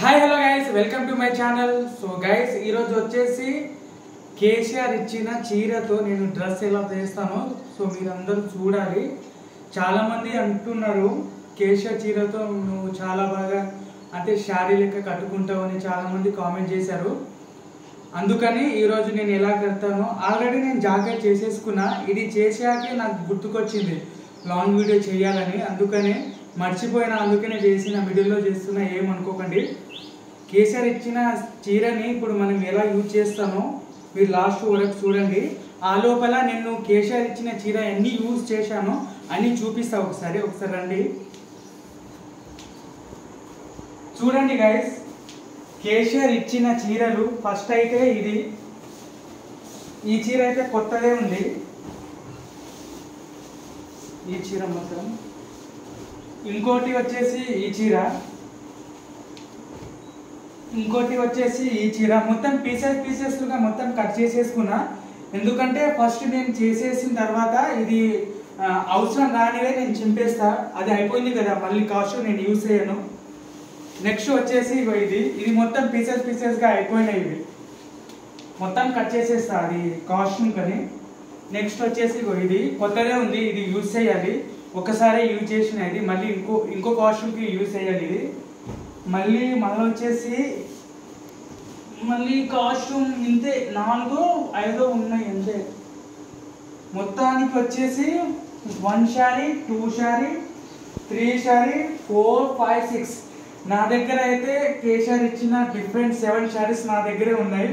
Hi hello guys, welcome to my channel. So guys, ఈరోజు వచ్చేసి కేసీఆర్ ఇచ్చిన చీరతో నేను డ్రెస్ ఎలా వేస్తానో సో మీరందరూ చూడాలి. చాలామంది అంటున్నారు కేసీఆర్ చీరతో నువ్వు చాలా బాగా అంటే శారీ లెక్క కట్టుకుంటావు అని చాలామంది కామెంట్ చేశారు. అందుకని ఈరోజు నేను ఎలా కడతానో ఆల్రెడీ నేను జాకెట్ చేసేసుకున్నా. ఇది చేసాకే నాకు గుర్తుకొచ్చింది లాంగ్ వీడియో చేయాలని. అందుకనే మర్చిపోయినా, అందుకనే చేసిన మిడిల్లో చేస్తున్నా, ఏమనుకోకండి. కేసీఆర్ ఇచ్చిన చీరని ఇప్పుడు మనం ఎలా యూజ్ చేస్తామో మీరు లాస్ట్ వరకు చూడండి. ఆ లోపల నేను కేసీఆర్ ఇచ్చిన చీర ఎన్ని యూజ్ చేశానో అని చూపిస్తా. ఒకసారి రండి చూడండి గైస్. కేసీఆర్ ఇచ్చిన చీరలు ఫస్ట్ అయితే ఈ చీర అయితే కొత్తదే ఉంది. ఈ చీర మాత్రం, ఇంకోటి వచ్చేసి ఈ చీర, ఇంకోటి వచ్చేసి ఈ చీర. మొత్తం పీసెస్లుగా మొత్తం కట్ చేసేసుకున్నా. ఎందుకంటే ఫస్ట్ నేను చేసేసిన తర్వాత ఇది అవసరం రానివే నేను చింపేస్తా. అది అయిపోయింది కదా, మళ్ళీ కాస్ట్ నేను యూజ్ చేయను. నెక్స్ట్ వచ్చేసి ఇది మొత్తం పీసెస్గా అయిపోయినాయి. ఇవి మొత్తం కట్ చేసేస్తా అది కాస్ట్యూమ్ కానీ. నెక్స్ట్ వచ్చేసి ఇది కొత్తదే ఉంది, ఇది యూజ్ చేయాలి. ఒకసారి యూజ్ చేసిన ఇది మళ్ళీ ఇంకో కాస్ట్యూమ్కి యూజ్ చేయాలి. ఇది మళ్ళీ వచ్చేసి కాస్ట్యూమ్ ఇంతే 4-5 ఉన్నాయి అంతే. మొత్తానికి వచ్చేసి 1 శారీ, 2 శారీ, 3 శారీ, 4, 5, 6. నా దగ్గర అయితే కేసీఆర్ ఇచ్చిన డిఫరెంట్ 7 శారీస్ నా దగ్గరే ఉన్నాయి.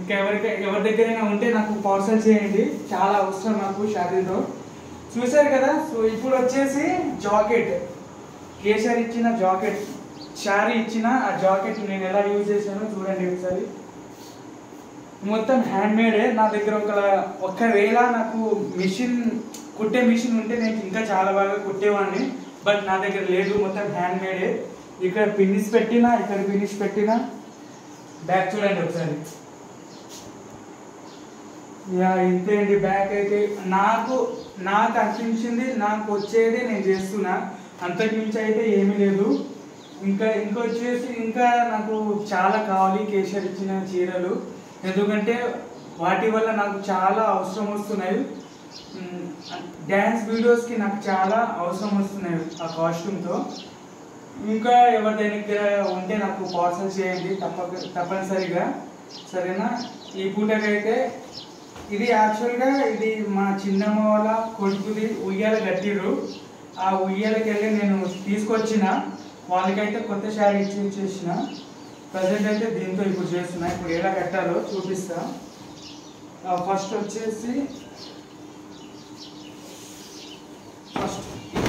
ఇంకా ఎవరి దగ్గరైనా ఉంటే నాకు పార్సల్ చేయండి, చాలా అవసరం నాకు శారీతో. చూసారు కదా. సో ఇప్పుడు వచ్చేసి జాకెట్, కేసీఆర్ ఇచ్చిన జాకెట్, శారీ ఇచ్చిన ఆ జాకెట్ నేను ఎలా యూజ్ చేశానో చూడండి ఒకసారి. మొత్తం హ్యాండ్మేడే. నా దగ్గర ఒకవేళ నాకు కుట్టే మిషన్ ఉంటే నేను ఇంకా చాలా బాగా కుట్టేవాడిని. బట్ నా దగ్గర లేదు, మొత్తం హ్యాండ్మేడే. ఇక్కడ పిన్నిస్ పెట్టినా, ఇక్కడ పిన్నిస్ పెట్టినా. బ్యాక్ చూడండి ఒకసారి. ఇంతే అండి బ్యాక్ అయితే. నాకు అనిపించింది, నాకు వచ్చేది నేను చేస్తున్నా, అంతకుమించి అయితే ఏమీ లేదు. ఇంకొచ్చేసి ఇంకా నాకు చాలా కావాలి కేసీఆర్ ఇచ్చిన చీరలు. ఎందుకంటే వాటి వల్ల నాకు చాలా అవసరం వస్తున్నాయి. డ్యాన్స్ వీడియోస్కి నాకు చాలా అవసరం వస్తున్నాయి ఆ కాస్ట్యూమ్తో. ఇంకా ఎవరి దగ్గర ఉంటే నాకు పార్సల్ చేయండి తప్పనిసరిగా, సరేనా. ఈ పూటకైతే ఇది యాక్చువల్గా ఇది మా చిన్నమ్మ వాళ్ళ కొడుకుది ఉయ్యాల కట్టిర్రు. ఆ ఉయ్యాలకి వెళ్ళి నేను తీసుకొచ్చిన వాళ్ళకైతే కొత్త శారీ ఇచ్చేసిన. ప్రజెంట్ అయితే దీంతో ఇప్పుడు చేస్తున్నా. ఇప్పుడు ఎలా కట్టాలో చూపిస్తా. ఫస్ట్ వచ్చేసి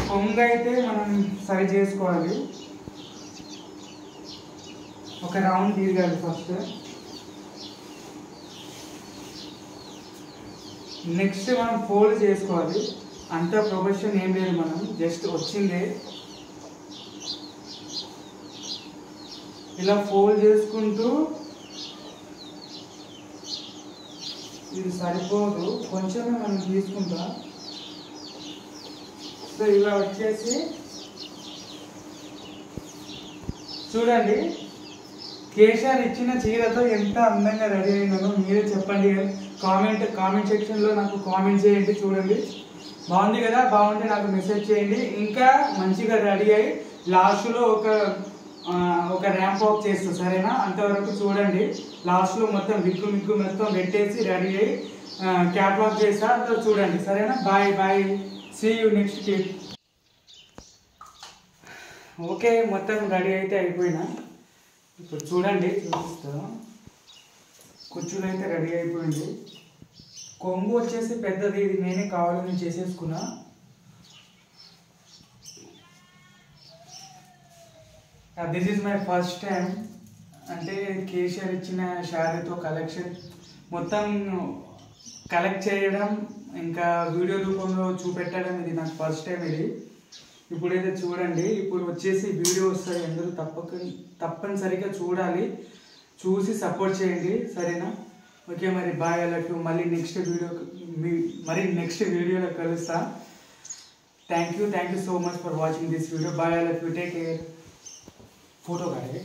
కొంగు అయితే మనం సరి చేసుకోవాలి. ఒక రౌండ్ తీయాలి ఫస్ట్. నెక్స్ట్ మనం ఫోల్డ్ చేసుకోవాలి. అంత ప్రొఫెషన్ ఏం లేదు, మనం జస్ట్ వచ్చిందే ఇలా ఫోల్డ్ చేసుకుంటూ. ఇది సరిపోదు, కొంచెమే మనం తీసుకుంటా. సో ఇలా వచ్చేసి చూడండి, కేసీఆర్ ఇచ్చిన చీరతో ఎంత అందంగా రెడీ అయినానో మీరే చెప్పండి. కామెంట్ సెక్షన్లో నాకు కామెంట్ చేయండి. చూడండి, బాగుంది కదా, బాగుంటే నాకు మెసేజ్ చేయండి. ఇంకా మంచిగా రెడీ అయ్యి లాస్ట్లో ఒక ర్యాంప్ వాక్ చేస్తా, సరేనా. అంతవరకు చూడండి. లాస్ట్లో మొత్తం విగ్గు మొత్తం పెట్టేసి రెడీ అయ్యి క్యాట్ వాక్ చేస్తా, చూడండి, సరేనా. Bye, see you next clip. Okay, మొత్తం రెడీ అయితే అయిపోయినా. ఇప్పుడు చూడండి, చూపిస్తా. కుచ్చులు అయితే రెడీ అయిపోయింది. కొంగు వచ్చేసి పెద్దది, ఇది నేనే కావాలని చేసేసుకున్నా. This is my first time అంటే కేసీఆర్ ఇచ్చిన శారీతో కలెక్షన్ మొత్తం కలెక్ట్ చేయడం, ఇంకా వీడియో రూపంలో చూపెట్టడం, ఇది నాకు ఫస్ట్ టైం. ఇది ఇప్పుడైతే చూడండి. ఇప్పుడు వచ్చేసి వీడియో వస్తాయి, అందరూ తప్పనిసరిగా చూడాలి, చూసి సపోర్ట్ చేయండి, సరేనా. ఓకే, మరి బాయ్. అలట్టు మళ్ళీ నెక్స్ట్ వీడియోలో కలుస్తా. Thank you so much for watching this video. Bye. అలట్టు, టేక్ కేర్. फोटो काढे